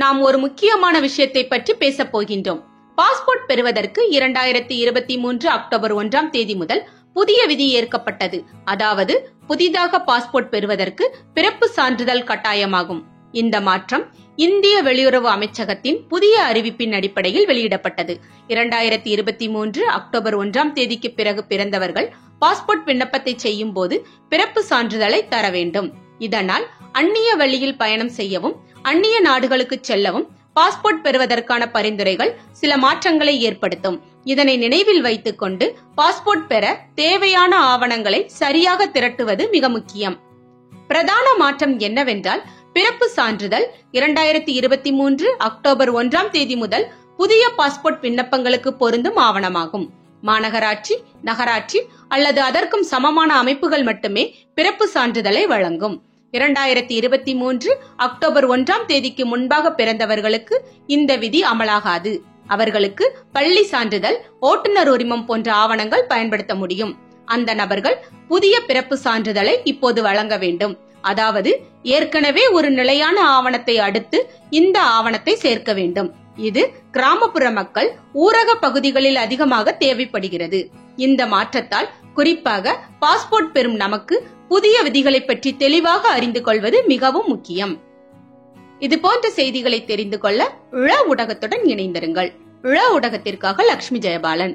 நாம் ஒரு முக்கியமான விஷயத்தை பற்றி பேசப் போகின்றோம். பாஸ்போர்ட் பெறுவதற்கு 2023 அக்டோபர் 1 முதல் புதிய விதி ஏற்கப்பட்டது. அதாவது புதிதாக பாஸ்போர்ட் பெறுவதற்கு பிறப்பு சான்றிதழ் கட்டாயமாகும். இந்த மாற்றம் இந்திய வெளியுறவு அமைச்சகத்தின் புதிய அறிவிப்பின் அடிப்படையில் வெளியிடப்பட்டது. 2023 அக்டோபர் 1 பிறகு பிறந்தவர்கள் பாஸ்போர்ட் விண்ணப்பத்தை செய்யும் போது பிறப்பு சான்றிதழை தர வேண்டும். இதனால் அந்நிய வழியில் பயணம் செய்யவும் அந்நிய நாடுகளுக்கு செல்லவும் பாஸ்போர்ட் பெறுவதற்கான பரிந்துரைகள் சில மாற்றங்களை ஏற்படுத்தும். இதனை நினைவில் வைத்துக் கொண்டு பாஸ்போர்ட் பெற தேவையான ஆவணங்களை சரியாக திரட்டுவது மிக முக்கியம். பிரதான மாற்றம் என்னவென்றால், பிறப்பு சான்றிதழ் 2023 அக்டோபர் 1 முதல் புதிய பாஸ்போர்ட் விண்ணப்பங்களுக்கு பொருந்தும் ஆவணமாகும். மாநகராட்சி, நகராட்சி அல்லது அதற்கும் சமமான அமைப்புகள் மட்டுமே பிறப்பு சான்றிதழை வழங்கும். 2023 அக்டோபர் 1 முன்பாக பிறந்தவர்களுக்கு இந்த விதி அமலாகாது. அவர்களுக்கு பள்ளி சான்றிதழ், ஓட்டுநர் உரிமம் போன்ற ஆவணங்கள் பயன்படுத்த முடியும். அந்த நபர்கள் புதிய பிறப்பு சான்றிதழை இப்போது வழங்க வேண்டும். அதாவது ஏற்கனவே ஒரு நிலையான ஆவணத்தை அடுத்து இந்த ஆவணத்தை சேர்க்க வேண்டும். இது கிராமப்புற மக்கள், ஊரக பகுதிகளில் அதிகமாக தேவைப்படுகிறது. இந்த மாற்றத்தால் குறிப்பாக பாஸ்போர்ட் பெறும் நமக்கு புதிய விதிகளை பற்றி தெளிவாக அறிந்து கொள்வது மிகவும் முக்கியம். இது போன்ற செய்திகளை தெரிந்து கொள்ள ஊடகத்துடன் இணைந்திருங்கள். ஊடகத்திற்காக லட்சுமி ஜெயபாலன்.